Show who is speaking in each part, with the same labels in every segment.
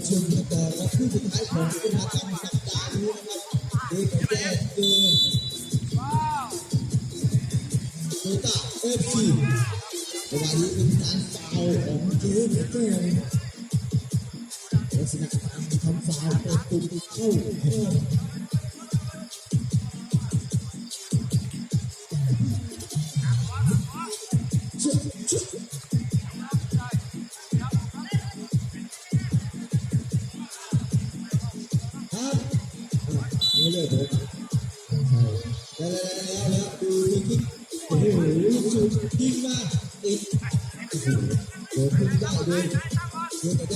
Speaker 1: ชมกันต่อและคู่สุดท้ายของกิจกรรมสัปดาห์นี้นะครับโดยแจ้งคือโตต้าFCเวลานี้เป็นการฟาวของเจ๊เจ้ลักษณะการทำฟาวเป็นตุ่มเข้าข้อเลยผมแล้วดูยิงโอ้โหลูกชูยิงมาอีกโดนพุ่งได้เลยโดนไ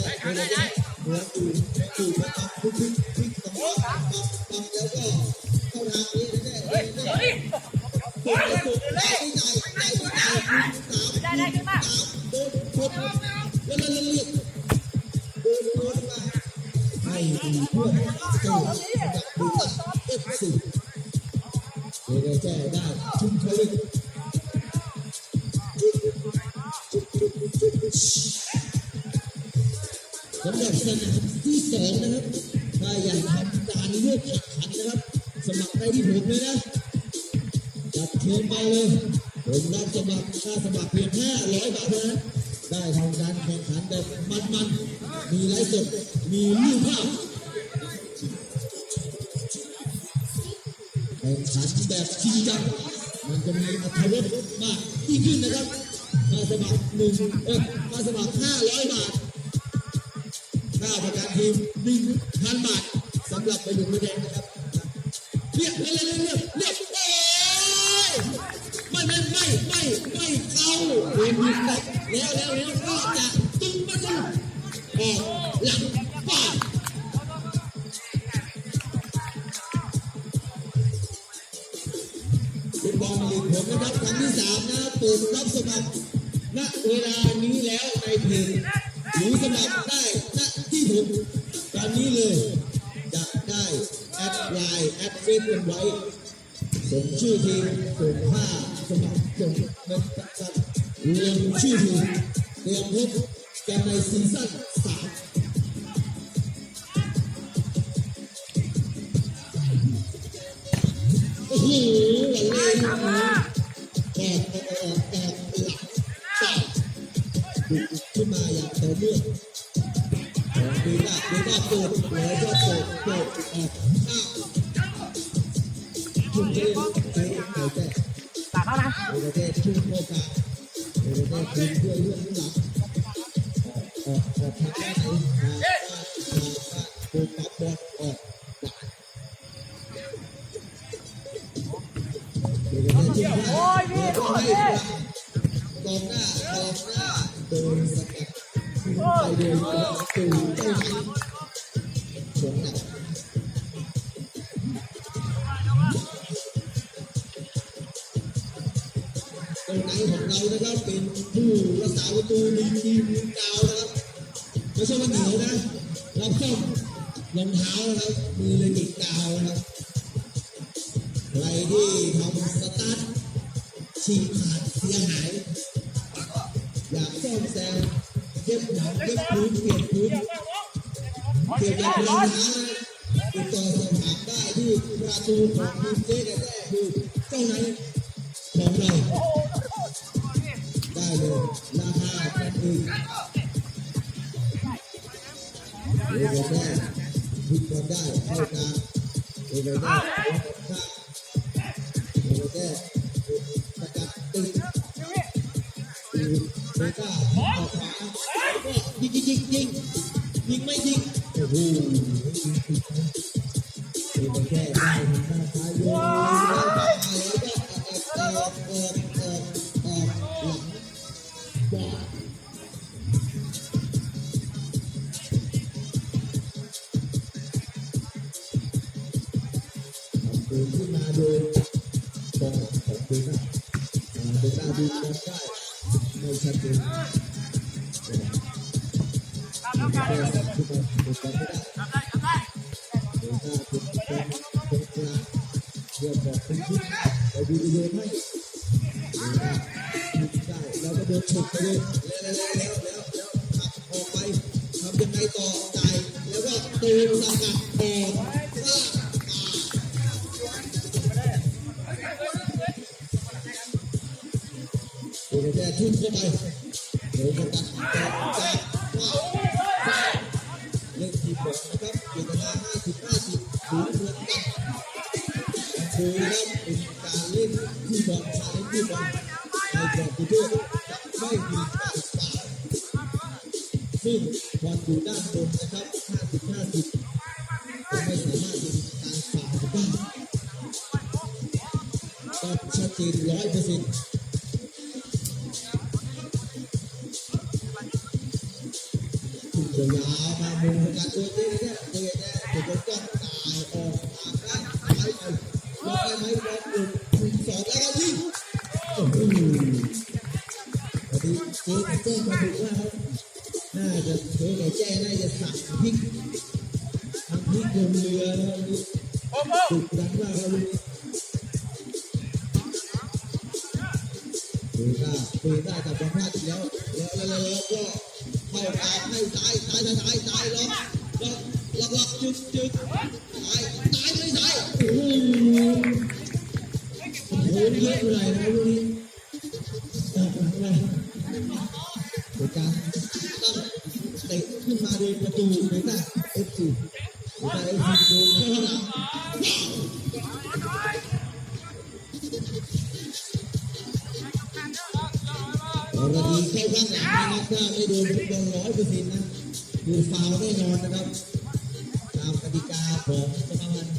Speaker 1: ด้หัวตูมาตับพุ่งตับแล้วก็เข้าทางนี้ได้ขึ้นมาโดนพดแล้วมันเรียกโดนมาให้ดีเพื่อเจ้าดูตัดFCเดี๋ยวแจ้ได้ชุมชนสำหรับสนามที่สองนะครับถ้าอยากทำการเลือกแข่งขันนะครับสมัครได้ที่ผมเลยนะจัดเชิญไปเลยผมรับสมัครค่าสมัครเพียง500 บาทเท่านั้นได้ทำการแข่งขันแบบมันมีไลฟ์สดมีรูปภาพแข่งขันแบบจริงจังมันจะมีอรรถรสมากยิ่งขึ้นนะครับมาสมัครมาสมัคร500 บาทค่าประกันทีม 1,000 บาทสำหรับไปดูไม่แดงนะครับเรียบโอ้ยไม่เข้าเรียนดีแล้วก็จะตึงมาดูออกหลังป้าเป็นบอลลีกผมนะครับครั้งที่3นะเปิดรับสมัครณเวลานี้แล้วในเพจหรือสมัครได้ณที่ผมตอนนี้เลยจะได้แอดไลน์แอดเฟซกันไว้ส่งชื่อทีมส่งค่าสมัครส่งเงินประกันรวมชื่อทีมเตรียมพบกันในซีซั่น3โอ้โหวันเล่นแอบหลักแตกขึ้นมาอย่างต่อเนื่องดูหน้าเปิดแล้วก็เปิดออกอ้าวชุ่มเจ๊ตากเข้านะเจ๊ชุ่มโคกาเจ๊ชุ่มด้วยเรื่องหลังออกทางด้านไหนโคกาบอลออกโอ้ยนี่กองหน้าโดนสกัดไปโดนตูได้ไหมสวนหนักตรงไหนของเรานะครับเป็นผู้รักษาประตูดีทีมกาวนะครับไม่ใช่ว่าเหนียวนะรับส้มรองเท้านะครับมือเลยติดกาวนะครับใครที่ทำสตาร์ทฉีกขาดเสียหาย อมแซมเย็บหนังเย็บพื้นเปลี่ยนพื้นเปลี่ยนอย่างไรนะติดต่อสอบถามได้ที่ประตูของทีมเจ๊แท้ๆคือเจ้านายของเราได้เลยราคาแค่นี้เดี๋ยวแม่พิกบอลได้เข้ากลางเดี๋ยวแม่ข้างเดี๋ยวแม่สกัดตึงเบต้าออกขวาก็ยิงไม่ยิงโอ้โหเดี๋ยวแม่ได้ทางด้านซ้ายโยนแล้วก็ออกหลังขวาเดินขึ้นมาโดยบอลของเบต้าดูบอลได้ไม่ชัดเจนเบต้าทุกคนดูบอลไม่ได้เบต้าถูกบอลตรงกลางเรียบบอกเป็นที่เราดูวิดีโอให้เบต้าถูกได้แล้วก็โดนฉกไปเลยแล้วขับออกไปทำยังไงต่อจ่ายแล้วก็ตีสกัดออกโดยแค่ทุ่มเข้าไปโดยการตัดจากเล่นทีมบอลนะครับเวลา50ศูนย์เหมือนกันโดยนะครับเป็นการเล่นที่บอลชาเลนจ์ที่บอลในกรอบตัวจะไม่มีการสาดซึ่งบอลอยู่ด้านบนนะครับ50จะไม่สามารถมีการสาดได้ก็ชัดเจน100%ยาวมามุมกันตัวนี้เนี่ยตัวก็ตายออกทางด้านซ้ายไปลงไปไหมบอลหนึ่งสองแล้วก็ยิงโอ้โหวันนี้เจ๊แจ้งมาถูกว่าครับน่าจะเจ๊แจ้งน่าจะสั่งพริกทำพริกลงเรือนะครับถูกดังมากครับเบต้ากับบอลพลาดอีกแล้วก็เข้ากลางให้ซ้ายล็อกจึ๊กซ้ายไม่ซ้ายโอ้โหเยอะเลยนะลูกนี้เป็นการตั้งเตะขึ้นมาโดยประตูเบต้าเอฟซีโดนเข้าหลังเราดีเข้าข้างหลังนะครับถ้าไม่โดนฟุตบอล100%นะคือฟาวล์แน่นอนนะครับตามกติกาของสมาพันธ์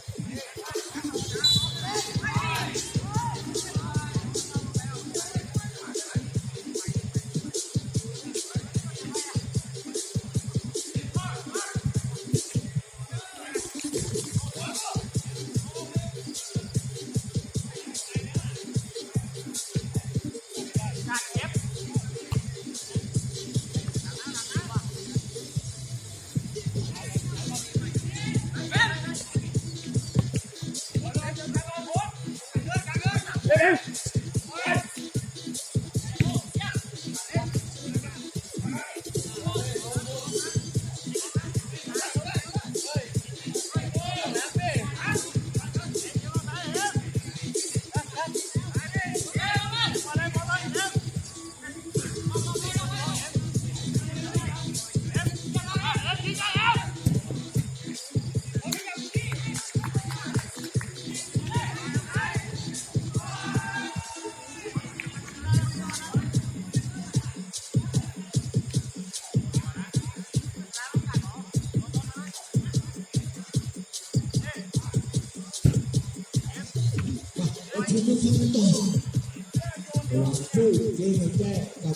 Speaker 1: ทีมที่ทำต่อระหว่างคู่เจมส์แจ้กับ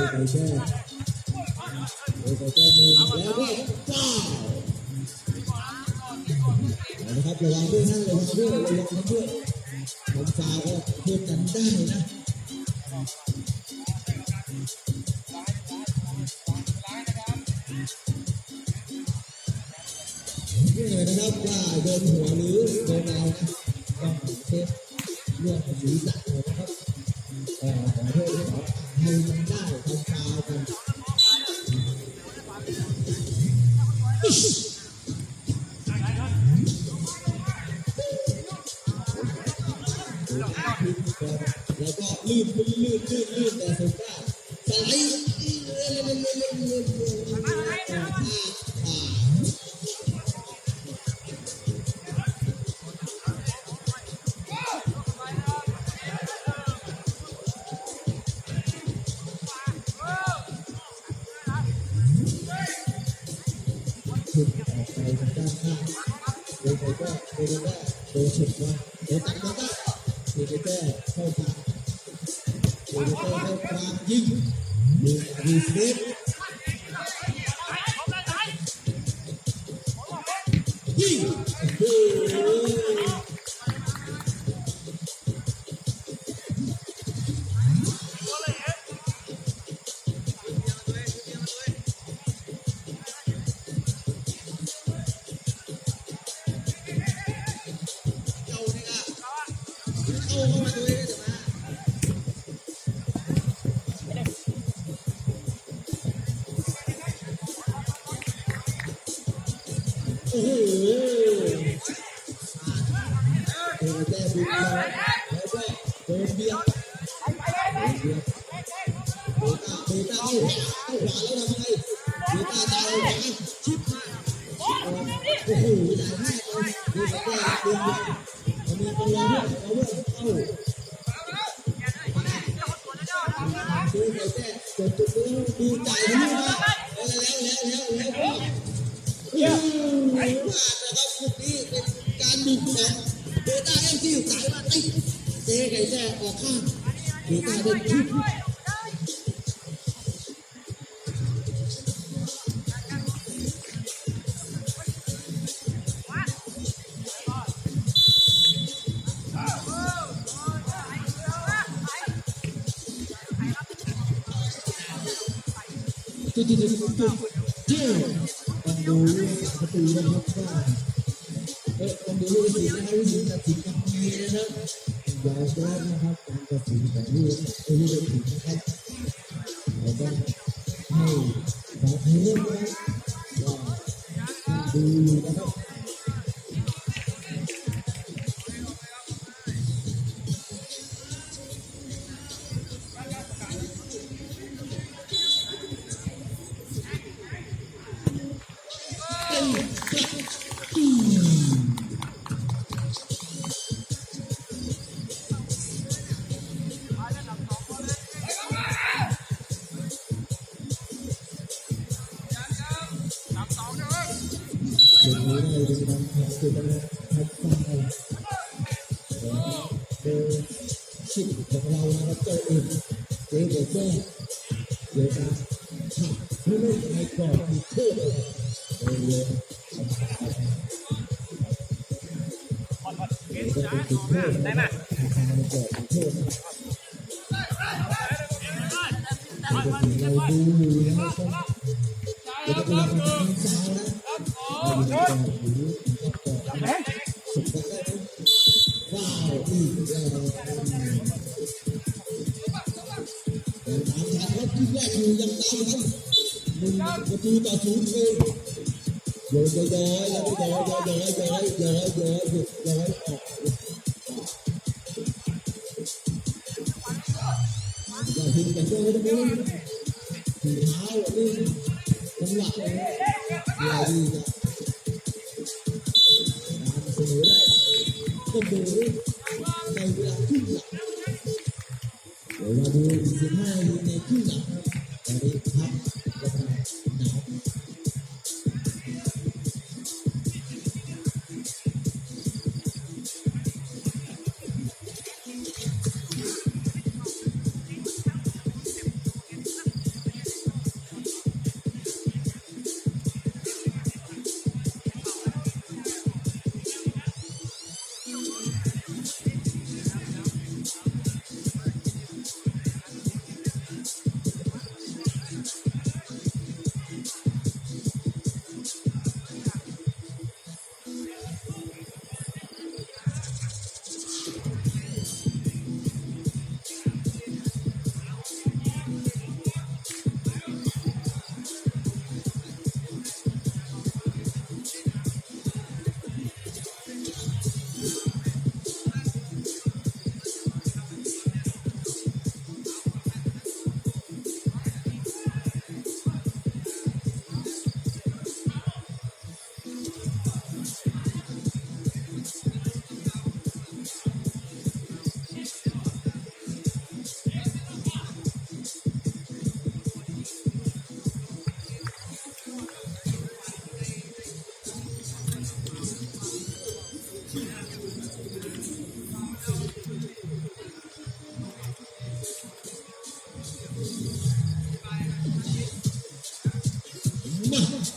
Speaker 1: ไปแจ้ โดยแก้มือแล้วก็ว้าวนะครับระวังด้วยนะระวังด้วยระวังด้วยผมฟาวก็เพิ่มกันได้นะนี่เลยนะครับว่าโดนหัวหรือโดนอะไรนะต้องเช็คเรื่องศีรษะนะครับขอโทษที่ให้มันได้ทำฟาวกันแล้วก็ลื่นแต่สุดท้ายสไลด์ขึ้นออกไปทางด้านข้างโดยก็โดยได้โดยฉุดว่าโดยตัดมาได้โดยแก้เข้าทางโดยแก้เข้าทางยิงมีเซฟยิงโอ้โหโดนแก้บุกแล้วก็โดนเบียดเบต้าเข้าขวาแล้วทำไงเบต้าดาวขวาชิปโอ้โหใหญ่มากเลยดูสแกนดูมันมีตัวเลือกเข้าดูไก่แก้จบตุ๊กดูจ่ายให้ลูกมาแล้วพลาดนะครับพวกนี้เป็นการบุกของเบต้าเอ็มที่อยู่สายมาติเจ๊ไก่แจ้ออกข้างเบต้าได้ชุดเจ๊ต้องดูประตูนะครับว่าต้องดูวิธีนะครับวิธีตัดสินกับเมย์นะครับอย่าแย่นะครับการตัดสินของลูกเป็นสิ่งนะครับเราต้องให้บอกให้เล่นนะว่าดูนะครับเดี๋ยวนี้เราจะทำความสุขกันนะครับฟังกันโดยชิดของเรานะครับเจ้าเองเจ๊เด็กแก่เดี๋ยวนะขับผู้เล่นในกรอบมีโทษเลยโดยเร็วทำการจุดโทษได้ไหมทำในกรอบมีโทษเราดูอยู่นะครับเดี๋ยวเราจะทำซาวนะสุดได้ว้าวอีกแล้วตามทันครับที่แรกอยู่ยังตามทัน1-0เลยโยนย้อยแล้วก็ย้อยออกอย่าทิ้งกันด้วยนะถุงเท้านี่จังหวะอะไรดีนะเสมอได้ก็ดูในเวลาครึ่งหลังเดี๋ยวมาดู15 นาทีในครึ่งหลังตอนนี้พักจะทำหนาว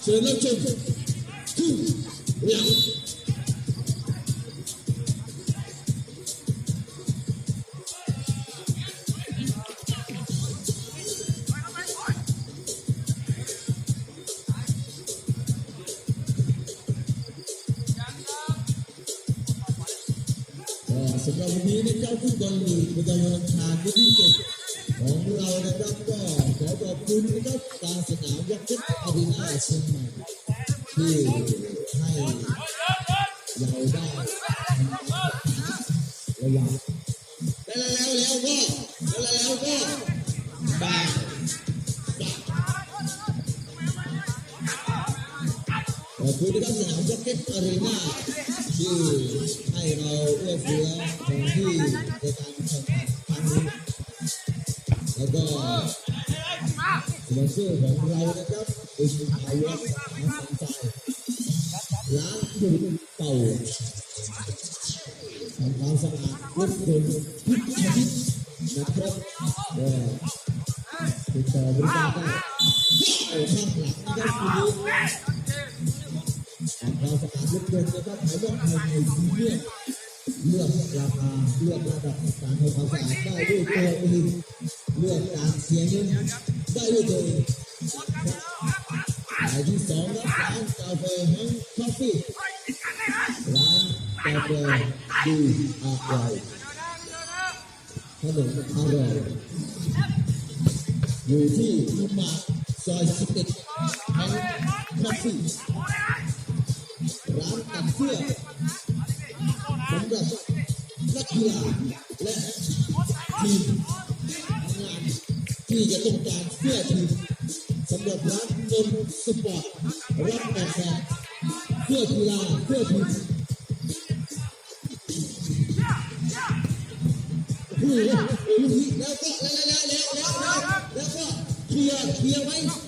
Speaker 1: เชิญรับชมครึ่งหลังสำหรับวันนี้นะครับฟุตบอลลีกประจำวันอังคารที่7ของเรานะครับก็ขอขอบคุณนะครับการสนามยักษ์เพชรอารีนาเชียงใหม่ที่ให้เราได้ระวังแล้วก็บาขอบคุณนะครับสนามยักษ์เพชรอารีนาที่ให้เราเอื้อเฟื้อของที่ในการแข่งขันครั้งนี้แล้วก็สปอนเซอร์ของเรานะครับเป็นไทยวัฒน์น้ำตาลร้านดื่มเต่าทำความสะอาดรถยนต์ทุกชนิดนะครับก็ติดต่อบริการได้ข้างหลังนะครับคุณดูทำความสะอาดรถยนต์นะครับขายรถภายในพรีเมียมเลือกราคาเลือกระดับการทำความสะอาดได้ด้วยตัวเองเลือกการเสียเงินได้ด้วยตัวเองรายที่สองครับร้านกาแฟแห้งคอฟฟี่ร้านกาแฟดีอร่อยขนมอร่อยอยู่ที่ลุมมาซอย11แห้งคอฟฟี่ร้านตัดเสื้อสำหรับนักกีฬาและทีมงานที่จะต้องการเสื้อทีมสำหรับร้านนนสปอร์ตรับออกแบบเสื้อกีฬาเสื้อทีมแล้วก็เคลียร์ไหมออก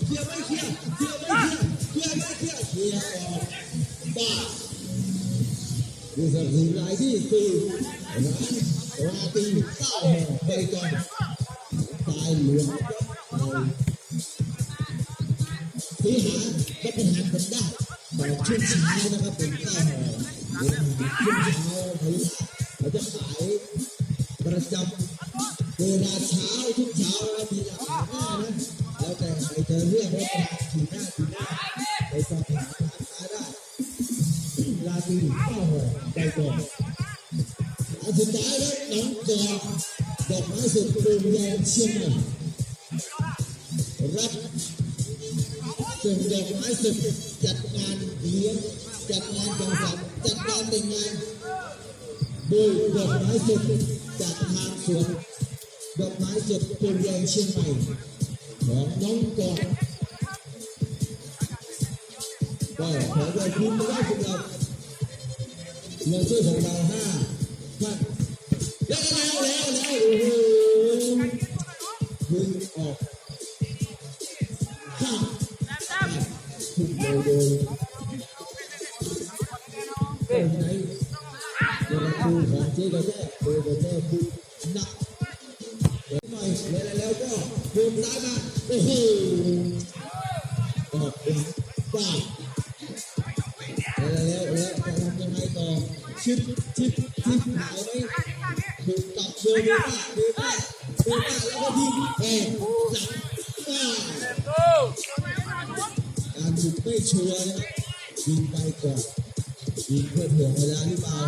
Speaker 1: บ้าดูสักหนึ่งรายที่คือร้านราตรีข้าวห่อใบตองตายเหลืองเราซื้อหารับประทานกันได้ตอนช่วงเช้านะครับเป็นข้าวห่อช่วงเช้าเขาจะขายประจำเวลาเช้าทุกเช้าแล้วมีหลากหลายหน้านะแล้วแต่ใครจะเลือกว่าขี่หน้าไปสอบถามร้านค้าได้ราตรีข้าวห่อใบตองอันสุดท้ายแล้วน้องจอดอกไม้สดโรงแรมเชียงใหม่รับส่งดอกไม้สดจัดงานเลี้ยงจัดงานสังสรรค์จัดงานแต่งงานโดยดอกไม้สดจากทางสวนดอกไม้สดโรงแรมเชียงใหม่ของน้องจอดก็ขอขอบคุณนะครับสำหรับเงินช่วยของเรา5 ท่านแล้วโอ้โหดึงออกข้างทุกโดยเป็นไงเวลาดูของเจ๊กระแทกโดยกระแทกดูหนักหน่อยแล้วก็โดนซ้ายมาโอ้โหออกเป็นบ้าแล้วจะทำยังไงต่อชิดหายไหมถูกตัดโดนบ้าแล้วก็ยิงหลังบ้าการถูกไม่ชัวร์นะยิงไปก่อนยิงเพื่อถ่วงเวลาหรือเปล่า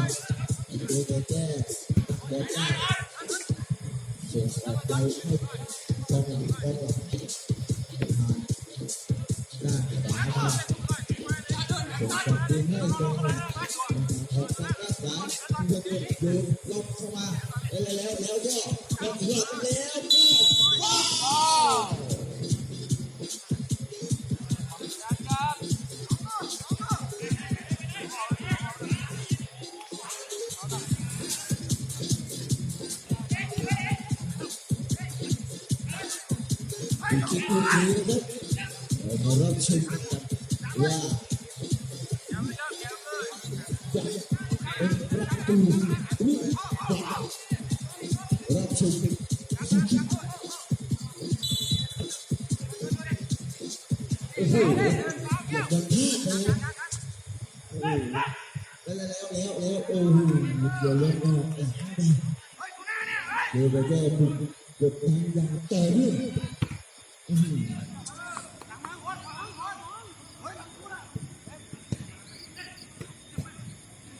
Speaker 1: โดยแต่แก้บอกได้ส่งออกไปให้กองหลังได้ขวามาส่งกลับดึงให้กองหลังออกจากด้านซ้ายโยนล็อกเข้ามาแล้วก็ล็อกหลับแล้วก็ว้าวคิดดูดีนะครับเรามารับชมกันว่าจะเป็นประตูหรือเปล่ารับชมโอ้โห แล้วโอ้โหเกี่ยวแล้วก็เดี๋ยวก็ถูกกดดันอย่างต่อเนื่อง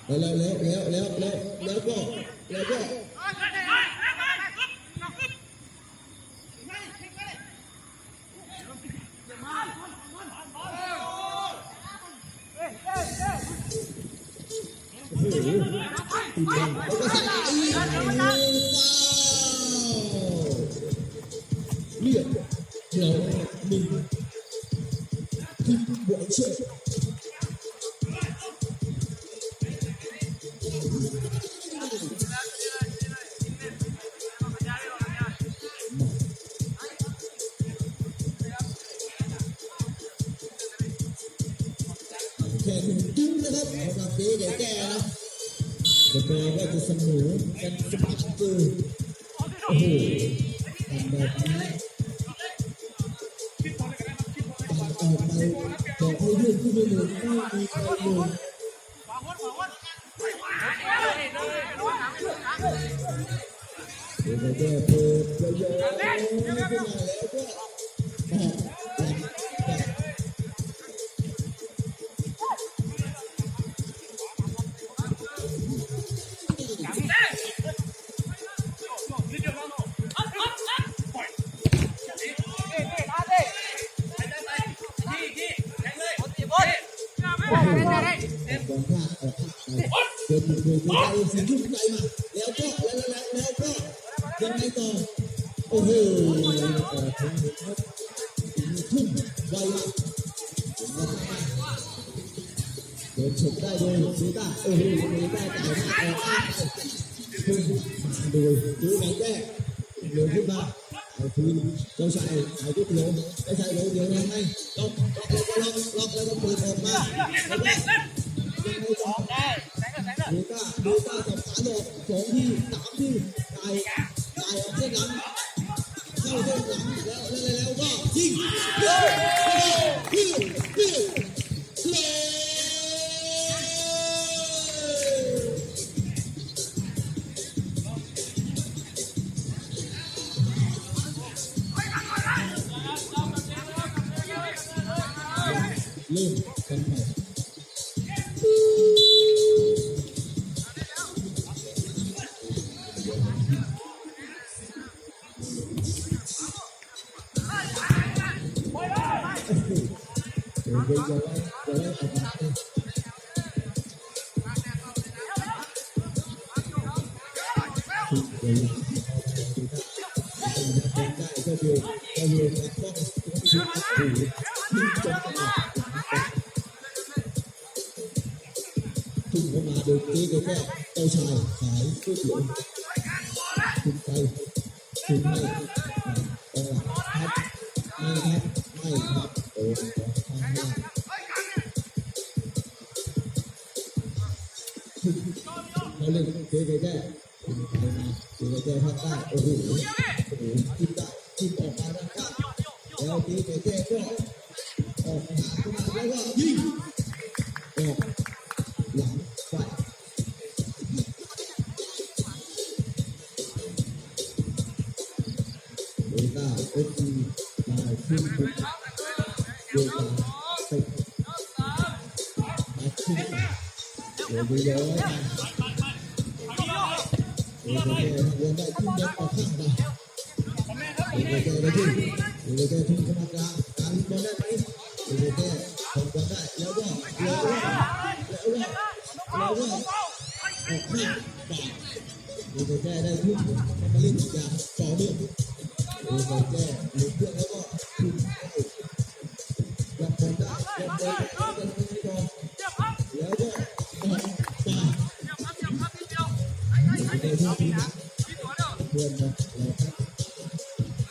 Speaker 1: แล้วก็โอ้โหติดบอลแล้วก็ใส่เรียบเดี่ยวหนึ่งที่บวกเชื่อแค่หนึ่งจุ้งนะครับสำหรับเจ๊แก่นะจะแปลว่าจะเสมอกันสมัครเจอโอ้โหทำแบบนี้ตัดออกไปบอกให้ยื่นที่ไม่เหลือไม่มีใครเลยเดี๋ยวแก้เปิดจะย้อนขึ้นมาแล้วก็บอลพลาดออกเดินบุกไปสีทุ่มไปมาแล้วก็ยังไงต่อโอ้โหทุ่มไวมาเดินฉกได้โดยเซต้าโอ้โหเซต้าจ่ายมาออกทุ่มมาโดยดูไหนแก้เดินขึ้นมาเอาคืนเจ้าชายหายทุกโลเจ้าชายโลเดียวยังไงล็อกแล้วก็เปิดออกมาดูตาจับขาโดด2 ที่ 3 ที่ตายออกเส้นหลังเข้าเส้นหลังแล้วก็ยิงเริ่มกันไปทุ่มเข้ามาโดยเจ๊แค่เจ้าชายขายก๋วยเตี๋ยวทุ่มไปทุ่มไม่ครับโอ้เขาเล่นเจ๊แค่เจ๊ภาคใต้โอ้โหจิ้มออกมาด้านข้างแล้วเจ๊ก็ออกหาขึ้นมาแล้วก็ยิงออกหลังไปโดต้าเอฟซีมาขึ้นไปโดต้าติดมาขึ้นไปโดยเยอะกันโดยได้ขึ้นยัดออกข้างไปโดยได้ทุ่มเข้ามากลางการบอลได้ไหมโดยได้ส่งบอลได้แล้วก็ออกข้างไปโดยได้ได้ทุ่มมาเล่นอย่างต่อเนื่องโดยได้หลุดเพื่อนแล้วก็ทุ่มรับบอลได้รับบอลแล้วก็ออกไปเพื่อนนะ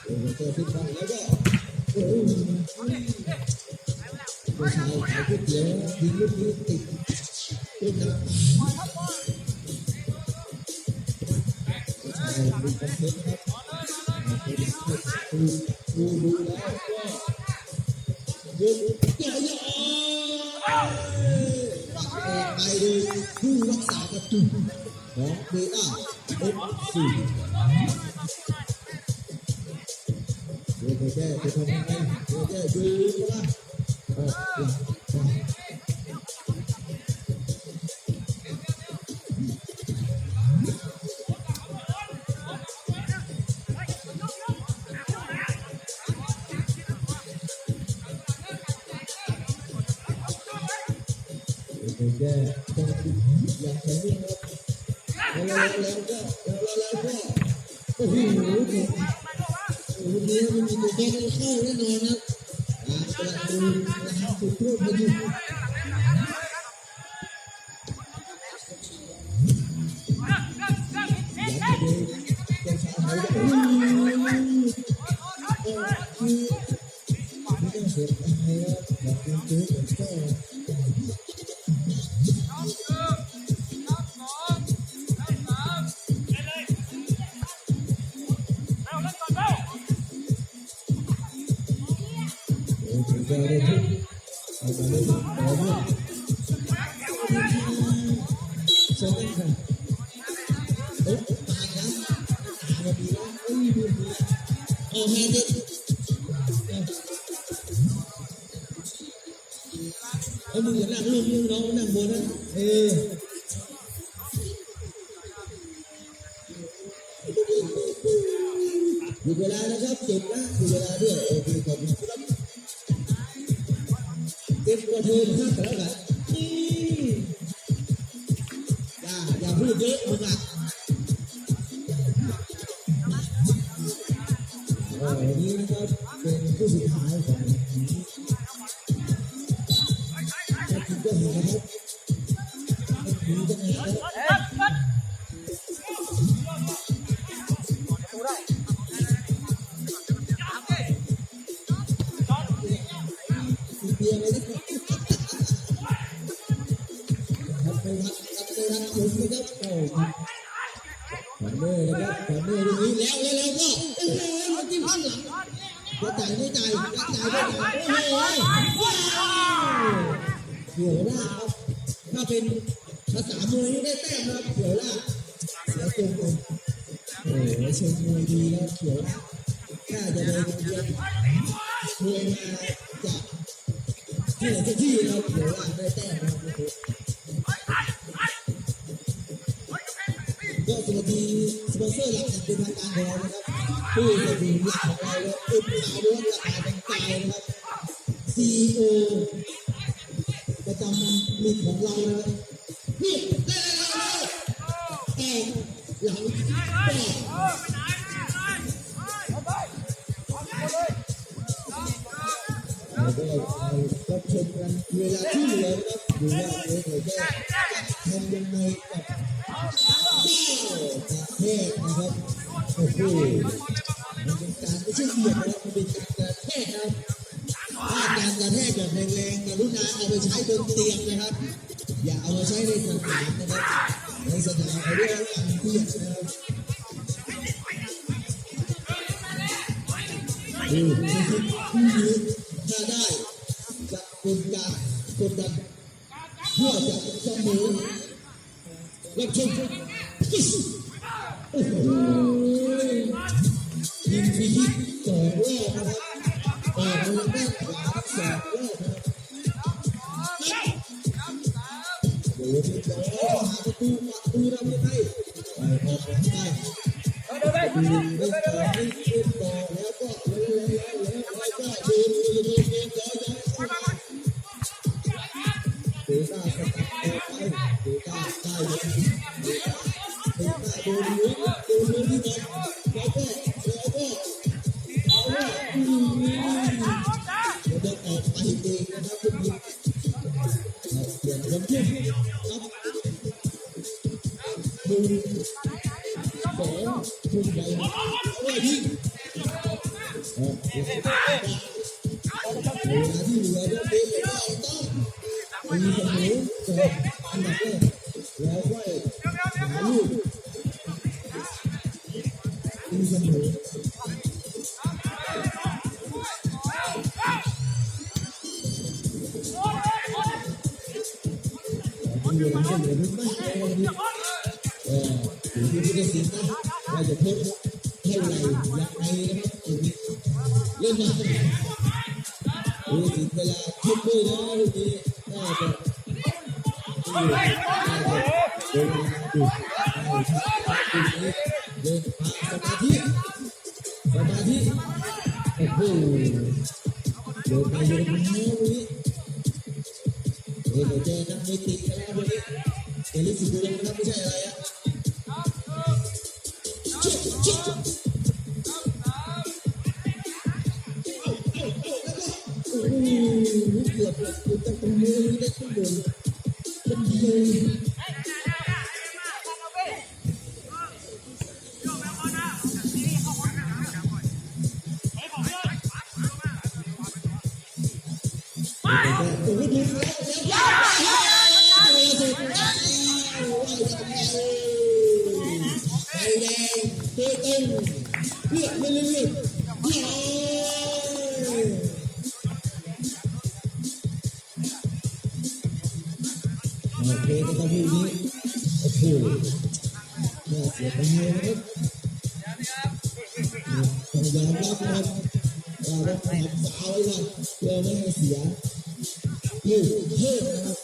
Speaker 1: แล้วก็ขึ้นไปแล้วก็โอ้โหผู้ชายขายก๋วยเตี๋ยวยิงลูกนี้ติดลูกนะผู้ชายมีคอนเทนต์ครับดูแล้วก็ยกใหญ่ ผู้รักษาประตูของเบต้าเอฟซีเดี๋ยวแก้ไปทำยังไงเดี๋ยวแก้ดูนะออกหลังแก้ต้องอย่างแข็งแรงครับแล้วก็โอ้โหวันนี้มันมีตัวแก้เข้าแน่นอนนะประตูนะครับสุดยอดพอดียัดไปเลยแก้ขาไทยก็ไม่ต้องเสียใจครับแบบนี้ก็เจอได้ทุกเอาไปเลยต่อมาเซอร์เว่นค่ะโอ้ตายแล้วตายดีแล้วโอ้ยดูดีเอาแฮนด์เอามือหนักลูกน้องนั่งบนนะหยุดเวลานะครับจบนะหยุดเวลาด้วยโอเคขอบคุณครับเก็บกระเทือนห้าแต่แล้วกันอย่าพูดเยอะมึงอ่ะวันนี้นะครับเป็นผู้สุดท้ายของถ้าคุณก็เห็นนะครับมีจะไงครับเพียงอะไรนะครับผมนะครับโอ้ขวัญเมื่อนะครับขวัญเมื่อตรงนี้แล้วก็โอ้โหมาจิ้มข้างหลังไม่จ่ายโอ้โหเขียวล่าครับถ้าเป็นภาษามวยนี่ได้แต้มครับเขียวล่าเสียตรงเลยโอ้โหเชิงมวยดีแล้วเขียวล่าน่าจะเดินเยือนมวยมาจากที่ไหนสักที่เราเขียวล่าได้แต้มครับก็สวัสดีสปอนเซอร์หลักเป็นทางการของเรานะครับผู้สนับสนุนหลักของเราและอุปถัมภ์ด้วยราคาต่างๆนะครับ CEO ประจำมิตรของเรานะครับนี่ได้แต่หลังก็รับชมกันเวลาที่เหลือนะครับดูว่าเราจะทำยังไงกับประเทศนะครับโอ้โหมันเป็นการไม่ใช่เหยียบนะครับมันเป็นการกระแทกนะครับถ้าการกระแทกแบบแรงๆกรุณาเอาไปใช้บนเตียงนะครับอย่าเอามาใช้ในสนามนะครับในสนามเขาเรียกว่าการเพียรนะครับดูผู้ยืนถ้าได้จะเป็นการกดดันเพื่อจะเสมอรับชมโอ้โหยิงฟรีคิก2 รอบนะครับออกทางด้านขวา2 รอบนะครับโอ้โหหาประตูเราไม่ได้ออกหลังได้ดูไม่ต่อแล้วก็แล้วก็ดูเตต้าสกัดออกไปเตต้าได้เลยเตต้าโดนที่บอลแล้วก็จะออกไปเองนะครับคุณผู้ชมเปลี่ยนคนที่รับดู2ใหญ่ว่ายิงเวลาที่เหลือก็เป็นว่าต้องมีเสมออันดับแรกแล้วค่อยหาลูกมีเสมอ เหลือก็เหลือนิดมากเลยวันนี้อยู่ที่ผู้ตัดสินนะว่าจะทดเท่าไหร่อย่างไรนะครับตรงนี้เล่นมาผู้ตัดสินเวลาทุบด้วยนะลูกนี้น่าจะโดนดูเดินมาสมาธิโอ้โหโยนไปโยนมาวันนี้เดี๋ยวเจอนักมวยติดกันแล้ววันนี้เดี๋ยวลิขิตดูแล้วนะครับไม่ใช่อะไรอ่ะจิ๊บโอ้โหเกือบจะตรงมือได้ขึ้นบนเป็นเดียวโอ้โหดูไอ้แดงเตะตึงเลือดไม่เลือดโอเคนะครับพี่นี้โอ้โหน่าเสียดายนะครับต้องยอมรับนะครับว่าต้องทำฟาวล์ไว้ก่อนเพื่อไม่ให้เสียลูกเพิ่มนะครับ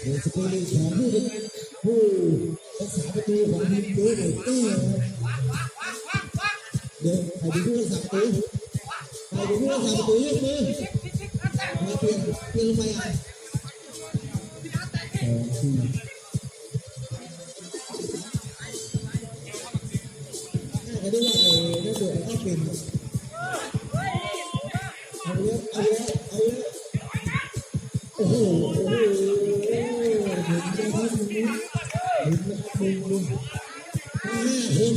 Speaker 1: ในสกุลของผู้รักษาประตูของทีมเบอร์เดอร์เดี๋ยวใครเป็นผู้รักษาประตูใครเป็นผู้รักษาประตูยกมือมาเปลี่ยนลงไปอ่ะน่าจะได้ว่าถ้าเกิดเขาเป็นเอาโอ้โหคน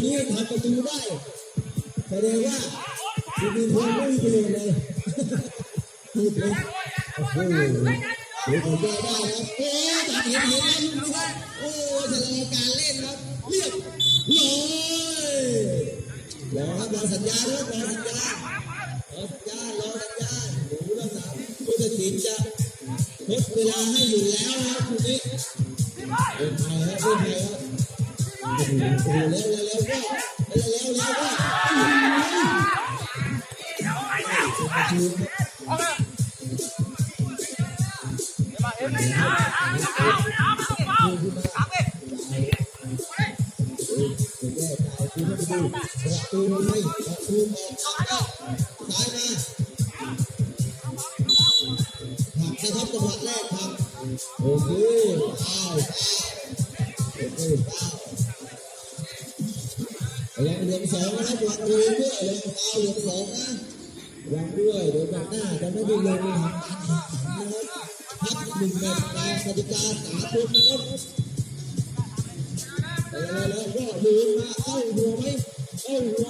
Speaker 1: นี้ทำประตูได้แสดงว่าทีมคนไม่มีประโยชน์เลยพูดเลยโอ้โหเดี๋ยวเขาแก้ได้ครับโอ้ตัดเห็นนะครับโอ้ชะลอการเล่นครับเรียบร้อยรอสัญญาด้วยรอสัญญาผู้รักษาผู้ตัดสินจะทดเวลาให้อยู่แล้วครับคุณนี้เป็นไงครับโอ้โหแล้วก็นะครับจังหวะแรกครับโอเคลองเหลืองสองนะครับวางตัวเองด้วยลองเอาเหลืองสองนะวางด้วยเดี๋ยวแบบหน้าจะไม่ได้ลงนะครับพับหนึ่งแบบตามกติกาสากลนะครับแล้วก็เดินมาเอาหัวไหมแล้วก็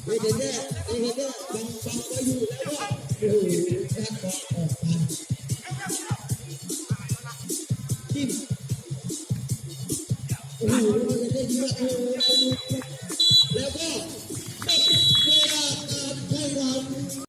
Speaker 1: ไม่ได้แน่บังไว้อยู่แล้วก็โอ้โหแค่บอลออกมาจิ้มโอ้โหเราจะได้ยินว่าโอ้โห